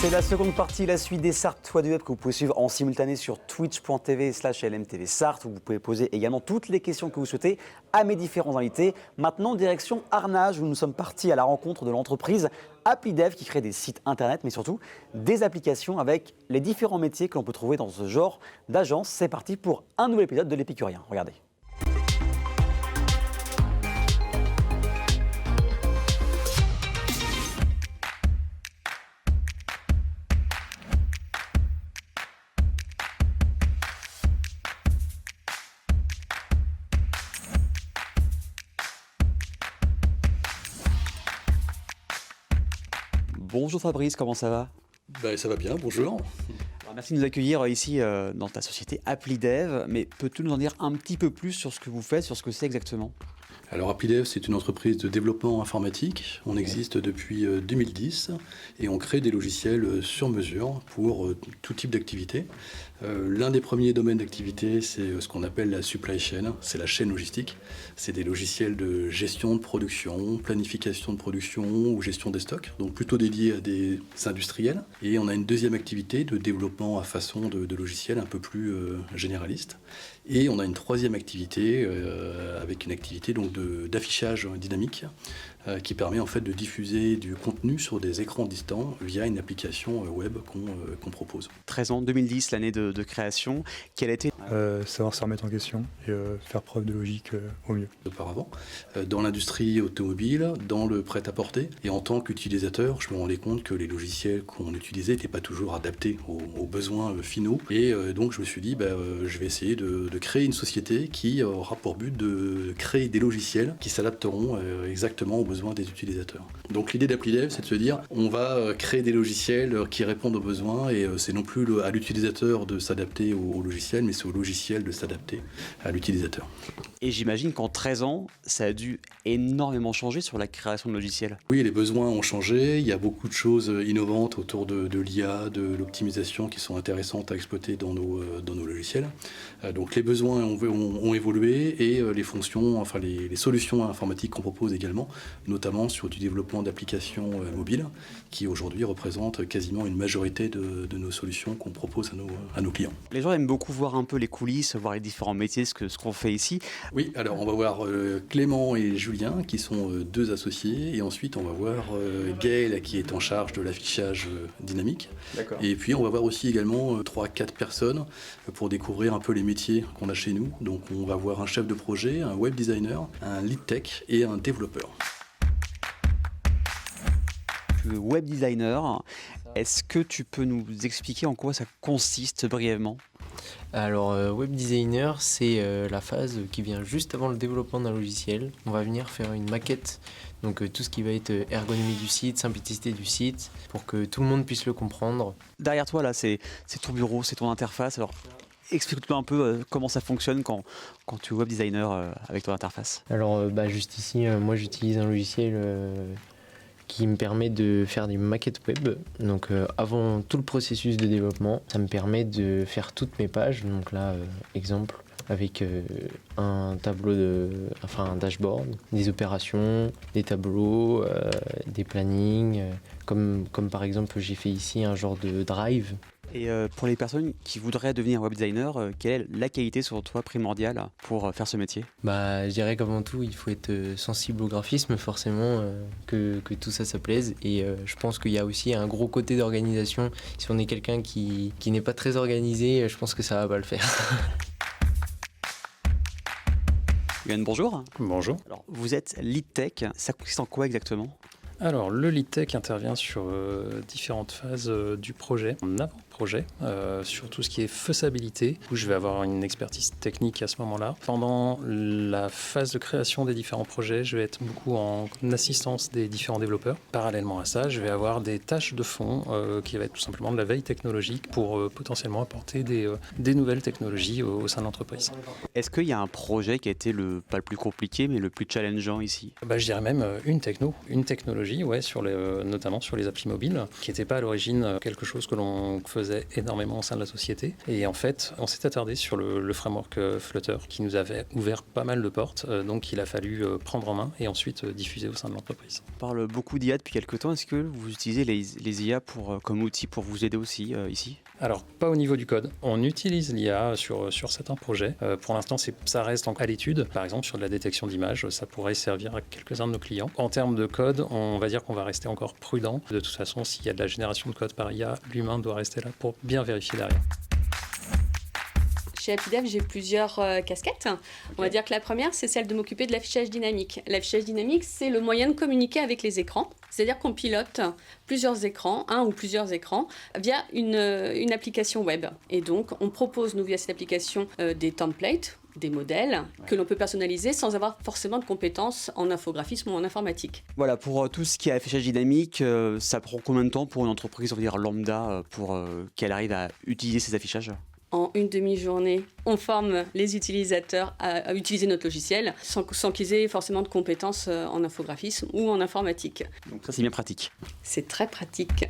C'est la seconde partie, la suite des Sarthes Toi du Web que vous pouvez suivre en simultané sur twitch.tv/LMTV Sarthes où vous pouvez poser également toutes les questions que vous souhaitez à mes différents invités. Maintenant, direction Arnage où nous sommes partis à la rencontre de l'entreprise ApplyDev qui crée des sites internet mais surtout des applications avec les différents métiers que l'on peut trouver dans ce genre d'agence. C'est parti pour un nouvel épisode de l'Épicurien. Regardez. Bonjour Fabrice, comment ça va ? Ça va bien, bonjour. Alors, merci de nous accueillir ici dans ta société ApplyDev, mais peux-tu nous en dire un petit peu plus sur ce que vous faites, sur ce que c'est exactement ? Alors ApplyDev, c'est une entreprise de développement informatique. On existe depuis 2010 et on crée des logiciels sur mesure pour tout type d'activité. L'un des premiers domaines d'activité, c'est ce qu'on appelle la supply chain, c'est la chaîne logistique. C'est des logiciels de gestion de production, planification de production ou gestion des stocks, donc plutôt dédiés à des industriels. Et on a une deuxième activité de développement à façon de logiciels un peu plus généraliste. Et on a une troisième activité avec une activité donc d'affichage dynamique qui permet en fait de diffuser du contenu sur des écrans distants via une application web qu'on propose. 13 ans, 2010, l'année de création. Quelle a été savoir se remettre en question et faire preuve de logique au mieux. Auparavant, dans l'industrie automobile, dans le prêt-à-porter, et en tant qu'utilisateur, je me rendais compte que les logiciels qu'on utilisait n'étaient pas toujours adaptés aux besoins finaux. Et donc je me suis dit, je vais essayer de créer une société qui aura pour but de créer des logiciels qui s'adapteront exactement aux besoins des utilisateurs. Donc l'idée d'ApplyDev, c'est de se dire, on va créer des logiciels qui répondent aux besoins et c'est non plus à l'utilisateur de s'adapter au logiciel, mais c'est au logiciel de s'adapter à l'utilisateur. Et j'imagine qu'en 13 ans, ça a dû énormément changer sur la création de logiciels. Oui, les besoins ont changé. Il y a beaucoup de choses innovantes autour de l'IA, de l'optimisation qui sont intéressantes à exploiter dans nos logiciels. Donc les besoins ont évolué et les fonctions, enfin les solutions informatiques qu'on propose également, notamment sur du développement d'applications mobiles, qui aujourd'hui représentent quasiment une majorité de nos solutions qu'on propose à nos clients. Les gens aiment beaucoup voir un peu les coulisses, voir les différents métiers, ce qu'on fait ici. Oui, alors on va voir Clément et Julien qui sont deux associés et ensuite on va voir Gaël qui est en charge de l'affichage dynamique. D'accord. Et puis on va voir aussi également 3-4 personnes pour découvrir un peu les métiers qu'on a chez nous. Donc on va voir un chef de projet, un web designer, un lead tech et un développeur. Le web designer, est-ce que tu peux nous expliquer en quoi ça consiste brièvement ? Alors, web designer, c'est la phase qui vient juste avant le développement d'un logiciel. On va venir faire une maquette, donc tout ce qui va être ergonomie du site, simplicité du site, pour que tout le monde puisse le comprendre. Derrière toi, là, c'est ton bureau, c'est ton interface. Alors, explique-moi un peu comment ça fonctionne quand tu es web designer avec ton interface. Alors, juste ici, moi j'utilise un logiciel qui me permet de faire des maquettes web. Donc avant tout le processus de développement, ça me permet de faire toutes mes pages. Donc là, exemple, avec un tableau un dashboard, des opérations, des tableaux, des plannings, comme par exemple j'ai fait ici un genre de drive. Et pour les personnes qui voudraient devenir web designer, quelle est la qualité selon toi primordiale pour faire ce métier ? Je dirais qu'avant tout, il faut être sensible au graphisme, forcément, que tout ça plaise. Et je pense qu'il y a aussi un gros côté d'organisation. Si on est quelqu'un qui n'est pas très organisé, je pense que ça va pas le faire. Yann, bonjour. Bonjour. Alors, vous êtes lead tech, ça consiste en quoi exactement ? Alors, le lead tech intervient sur différentes phases du projet, en avant-projet, sur tout ce qui est faisabilité, où je vais avoir une expertise technique à ce moment-là. Pendant la phase de création des différents projets, je vais être beaucoup en assistance des différents développeurs. Parallèlement à ça, je vais avoir des tâches de fond qui va être tout simplement de la veille technologique pour potentiellement apporter des nouvelles technologies au sein de l'entreprise. Est-ce qu'il y a un projet qui a été pas le plus compliqué, mais le plus challengeant ici ? Je dirais même une technologie, notamment sur les applis mobiles, qui n'était pas à l'origine quelque chose que l'on faisait faisait énormément au sein de la société. Et en fait, on s'est attardé sur le framework Flutter qui nous avait ouvert pas mal de portes. Donc il a fallu prendre en main et ensuite diffuser au sein de l'entreprise. On parle beaucoup d'IA depuis quelques temps. Est-ce que vous utilisez les IA comme outil pour vous aider aussi ici ? Alors, pas au niveau du code. On utilise l'IA sur certains projets. Pour l'instant, ça reste à l'étude. Par exemple, sur de la détection d'images, ça pourrait servir à quelques-uns de nos clients. En termes de code, on va dire qu'on va rester encore prudent. De toute façon, s'il y a de la génération de code par IA, l'humain doit rester là pour bien vérifier derrière. Chez HappyDev, j'ai plusieurs casquettes. On va dire que la première, c'est celle de m'occuper de l'affichage dynamique. L'affichage dynamique, c'est le moyen de communiquer avec les écrans. C'est-à-dire qu'on pilote plusieurs écrans, un ou plusieurs écrans, via une application web. Et donc, on propose, nous, via cette application, des templates, des modèles que l'on peut personnaliser sans avoir forcément de compétences en infographisme ou en informatique. Voilà, pour tout ce qui est affichage dynamique, ça prend combien de temps pour une entreprise, on va dire lambda, pour qu'elle arrive à utiliser ces affichages ? En une demi-journée, on forme les utilisateurs à utiliser notre logiciel sans qu'ils aient forcément de compétences en infographisme ou en informatique. Donc ça, c'est bien pratique. C'est très pratique.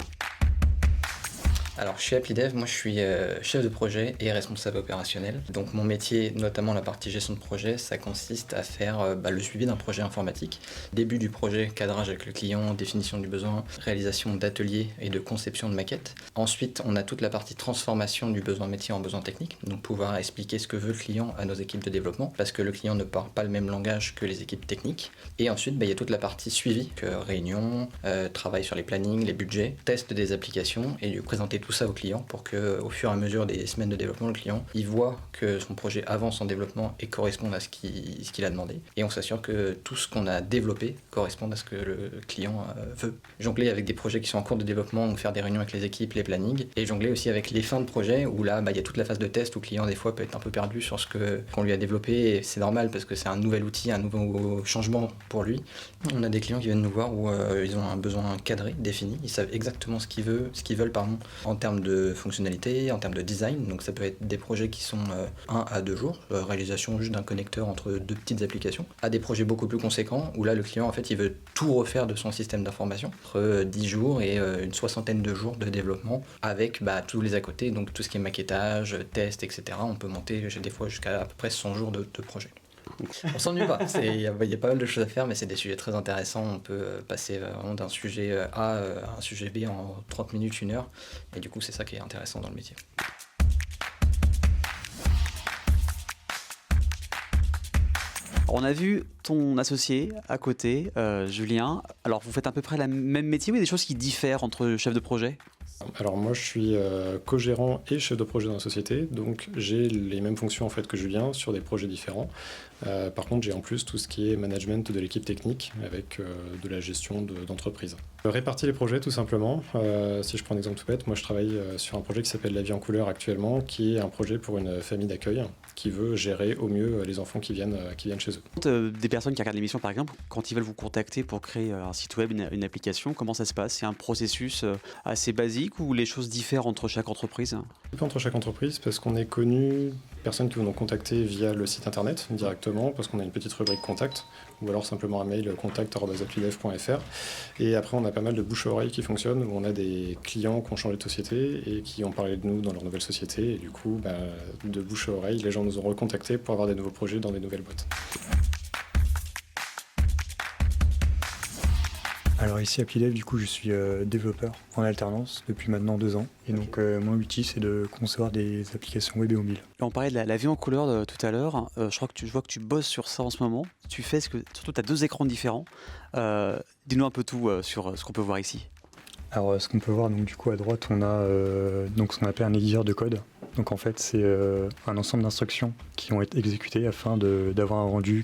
Alors chez HappyDev, moi je suis chef de projet et responsable opérationnel. Donc mon métier, notamment la partie gestion de projet, ça consiste à faire le suivi d'un projet informatique. Début du projet, cadrage avec le client, définition du besoin, réalisation d'ateliers et de conception de maquettes. Ensuite, on a toute la partie transformation du besoin métier en besoin technique. Donc pouvoir expliquer ce que veut le client à nos équipes de développement, parce que le client ne parle pas le même langage que les équipes techniques. Et ensuite, il y a toute la partie suivi, réunion, travail sur les plannings, les budgets, test des applications et lui présenter tout ça au client pour qu'au fur et à mesure des semaines de développement, le client il voit que son projet avance en développement et corresponde à ce qu'il a demandé. Et on s'assure que tout ce qu'on a développé corresponde à ce que le client veut. Jongler avec des projets qui sont en cours de développement, donc faire des réunions avec les équipes, les plannings, et jongler aussi avec les fins de projet où là, il y a toute la phase de test où le client des fois peut être un peu perdu sur ce qu'on lui a développé, et c'est normal parce que c'est un nouvel outil, un nouveau changement pour lui. On a des clients qui viennent nous voir où ils ont un besoin cadré, défini, ils savent exactement ce qu'ils veulent en termes de fonctionnalité, en termes de design. Donc ça peut être des projets qui sont 1 à 2 jours, réalisation juste d'un connecteur entre deux petites applications, à des projets beaucoup plus conséquents où là le client en fait il veut tout refaire de son système d'information, entre 10 jours et une soixantaine de jours de développement avec tous les à côté, donc tout ce qui est maquettage, test, etc. On peut monter des fois jusqu'à à peu près 100 jours de projet. On s'ennuie pas, il y a pas mal de choses à faire, mais c'est des sujets très intéressants. On peut passer vraiment d'un sujet A à un sujet B en 30 minutes, 1 heure, et du coup c'est ça qui est intéressant dans le métier. On a vu ton associé à côté, Julien. Alors vous faites à peu près le même métier ou il y a des choses qui diffèrent entre chef de projet ? Alors moi je suis co-gérant et chef de projet dans la société, donc j'ai les mêmes fonctions en fait que Julien sur des projets différents. Par contre j'ai en plus tout ce qui est management de l'équipe technique avec de la gestion d'entreprise. Répartir les projets tout simplement, si je prends un exemple tout bête, moi je travaille sur un projet qui s'appelle La vie en couleur actuellement, qui est un projet pour une famille d'accueil qui veut gérer au mieux les enfants qui viennent chez eux. Des personnes qui regardent l'émission par exemple, quand ils veulent vous contacter pour créer un site web, une application, comment ça se passe ? C'est un processus assez basique ou les choses diffèrent entre chaque entreprise ? Un peu entre chaque entreprise parce qu'on est connu, personnes qui vont nous contacter via le site internet directement parce qu'on a une petite rubrique contact ou alors simplement un mail contact@appydev.fr, et après on a pas mal de bouche à oreille qui fonctionnent où on a des clients qui ont changé de société et qui ont parlé de nous dans leur nouvelle société, et du coup de bouche à oreille les gens nous ont recontactés pour avoir des nouveaux projets dans des nouvelles boîtes. Alors ici à HappyDev, du coup, je suis développeur en alternance depuis maintenant 2 ans. Et donc mon outil, c'est de concevoir des applications web et mobile. On parlait de la vie en couleur tout à l'heure. Je vois que tu bosses sur ça en ce moment. Tu fais surtout tu as 2 écrans différents. Dis-nous un peu tout sur ce qu'on peut voir ici. Alors ce qu'on peut voir, donc du coup à droite, on a ce qu'on appelle un éditeur de code. Donc en fait, c'est un ensemble d'instructions qui vont être exécutées afin d'avoir un rendu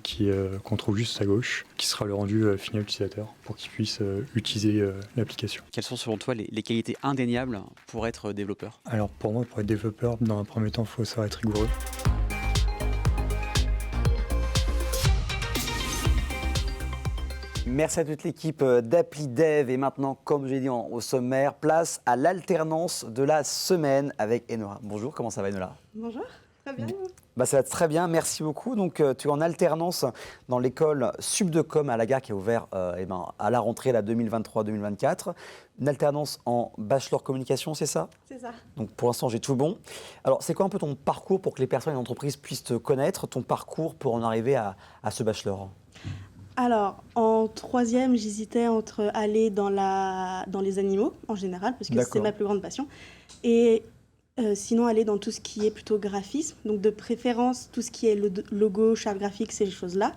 qu'on trouve juste à gauche, qui sera le rendu final utilisateur pour qu'il puisse utiliser l'application. Quelles sont selon toi les qualités indéniables pour être développeur ? Alors pour moi, pour être développeur, dans un premier temps, il faut savoir être rigoureux. Merci à toute l'équipe d'HappyDev. Et maintenant, comme j'ai dit au sommaire, place à l'alternance de la semaine avec Enora. Bonjour, comment ça va Enora ? Bonjour. Très bien. Bah, ça va très bien, merci beaucoup. Donc, tu es en alternance dans l'école Sup de Com à la Gare qui est ouverte à la rentrée 2023-2024. Une alternance en bachelor communication, c'est ça? C'est ça. Donc, pour l'instant, j'ai tout bon. Alors, c'est quoi un peu ton parcours pour que les personnes et les entreprises puissent te connaître, ton parcours pour en arriver à ce bachelor? Alors, en troisième, j'hésitais entre aller dans les animaux en général, parce que c'est ma plus grande passion, et sinon aller dans tout ce qui est plutôt graphisme, donc de préférence tout ce qui est logo, charte graphique, ces choses-là.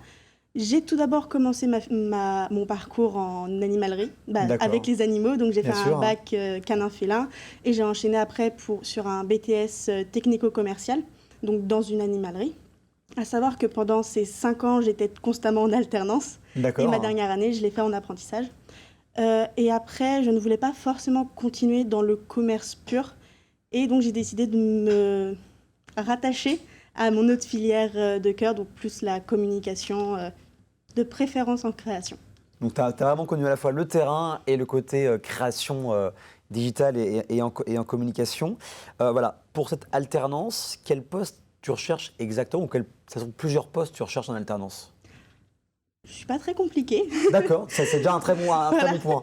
J'ai tout d'abord commencé mon parcours en animalerie, avec les animaux, donc j'ai fait un bac canin-félin, et j'ai enchaîné après sur un BTS technico-commercial, donc dans une animalerie. À savoir que pendant ces 5 ans, j'étais constamment en alternance. Et ma dernière année, je l'ai fait en apprentissage. Et après, je ne voulais pas forcément continuer dans le commerce pur. Et donc, j'ai décidé de me rattacher à mon autre filière de cœur, donc plus la communication, de préférence en création. Donc, tu as vraiment connu à la fois le terrain et le côté création digitale et en communication. Voilà. Pour cette alternance, quel poste tu recherches exactement, ou ce sont plusieurs postes que tu recherches en alternance? Je ne suis pas très compliquée. D'accord, c'est déjà un très bon point.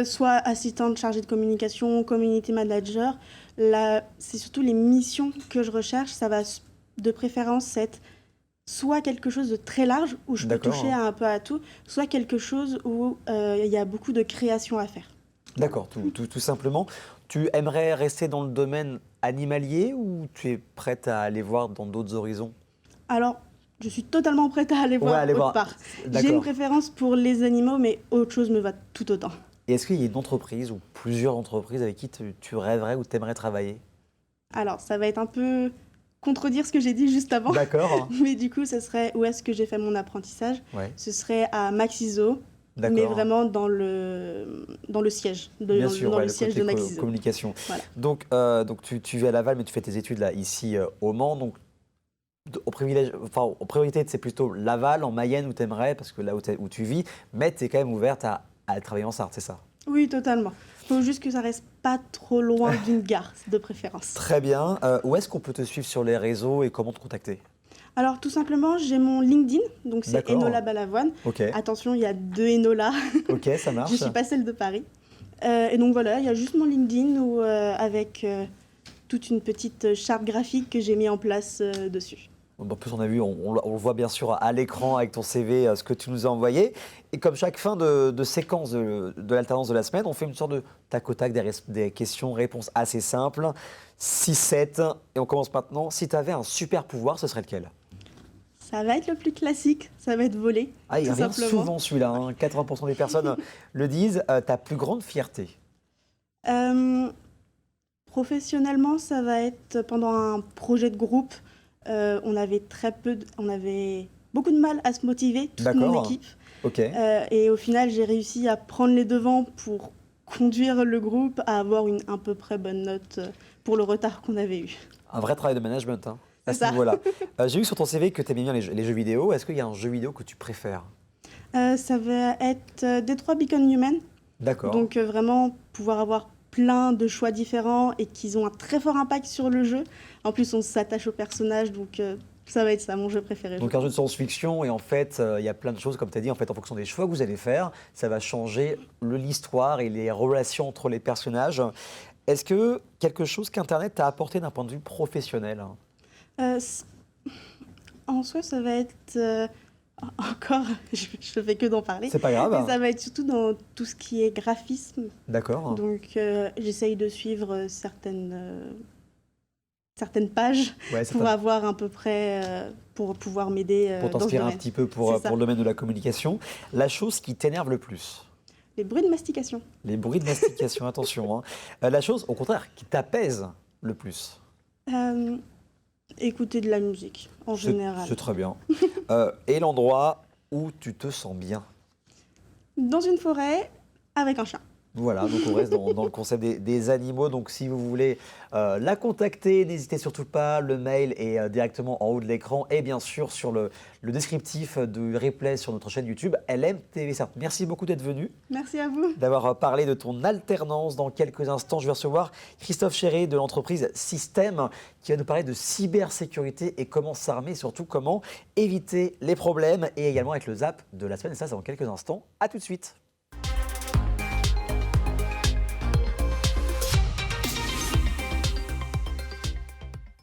Soit assistante chargée de communication, community manager. C'est surtout les missions que je recherche. Ça va de préférence être soit quelque chose de très large, où je peux toucher un peu à tout, soit quelque chose où il y a beaucoup de création à faire. D'accord, tout simplement. Tu aimerais rester dans le domaine animalier ou tu es prête à aller voir dans d'autres horizons? Alors, je suis totalement prête à aller voir autre part. J'ai une préférence pour les animaux, mais autre chose me va tout autant. Et est-ce qu'il y a une entreprise ou plusieurs entreprises avec qui tu rêverais ou tu aimerais travailler? Alors, ça va être un peu contredire ce que j'ai dit juste avant. D'accord. Mais du coup, ce serait où est-ce que j'ai fait mon apprentissage? Ce serait à Maxiso. Mais vraiment dans le siège, Bien sûr, dans le siège de Maxiso. Communication. Voilà. Donc tu vis à Laval, mais tu fais tes études là, ici au Mans. Donc, en priorité, c'est plutôt Laval, en Mayenne où tu aimerais, parce que là où tu vis, mais tu es quand même ouverte à travailler en Sarthe, c'est ça? Oui, totalement. Il faut juste que ça reste pas trop loin d'une gare, de préférence. Très bien. Où est-ce qu'on peut te suivre sur les réseaux et comment te contacter? Alors, tout simplement, j'ai mon LinkedIn, donc c'est Enola Balavoine. Attention, il y a 2 Enola. Ok, ça marche. Je ne suis pas celle de Paris. Et donc voilà, il y a juste mon LinkedIn avec toute une petite charte graphique que j'ai mis en place dessus. En plus, on a vu, on le voit bien sûr à l'écran avec ton CV, ce que tu nous as envoyé. Et comme chaque fin de séquence de l'alternance de la semaine, on fait une sorte de tac au tac, des questions-réponses assez simples. 6-7. Et on commence maintenant. Si tu avais un super pouvoir, ce serait lequel? Ça va être le plus classique, ça va être voler. Ah, il revient souvent celui-là, hein. 80% des personnes le disent. Ta plus grande fierté? Professionnellement, ça va être pendant un projet de groupe. On avait beaucoup de mal à se motiver, toute mon équipe. Et au final, j'ai réussi à prendre les devants pour conduire le groupe à avoir une à peu près bonne note pour le retard qu'on avait eu. Un vrai travail de management, hein, à ce niveau-là. J'ai vu sur ton CV que tu aimais bien les jeux vidéo. Est-ce qu'il y a un jeu vidéo que tu préfères? Ça va être Detroit Become Human. D'accord. Donc vraiment pouvoir avoir plein de choix différents et qu'ils ont un très fort impact sur le jeu. En plus, on s'attache au personnage, donc ça va être ça, mon jeu préféré. Donc un jeu de science-fiction, et en fait, il y a plein de choses, comme tu as dit, en fonction des choix que vous allez faire, ça va changer l'histoire et les relations entre les personnages. Est-ce que quelque chose qu'Internet t'a apporté d'un point de vue professionnel? En soi, ça va être... Encore, je ne fais que d'en parler. C'est pas grave. Mais ça va être surtout dans tout ce qui est graphisme. D'accord. Donc, j'essaye de suivre certaines pages pour avoir à peu près, pour pouvoir m'aider. Pour t'inspirer un petit peu pour le domaine de la communication. La chose qui t'énerve le plus? Les bruits de mastication. Les bruits de mastication, attention. Hein. La chose, au contraire, qui t'apaise le plus? Écouter de la musique, en général. C'est très bien. Et l'endroit où tu te sens bien? Dans une forêt, avec un chat. Voilà, donc on reste dans le concept des animaux. Donc si vous voulez la contacter, n'hésitez surtout pas. Le mail est directement en haut de l'écran et bien sûr sur le descriptif du replay sur notre chaîne YouTube LM TV Sarthe. Merci beaucoup d'être venu. Merci à vous. D'avoir parlé de ton alternance. Dans quelques instants, je vais recevoir Christophe Chéret de l'entreprise Système qui va nous parler de cybersécurité et comment s'armer, surtout comment éviter les problèmes et également avec le ZAP de la semaine. Et ça, c'est dans quelques instants. À tout de suite.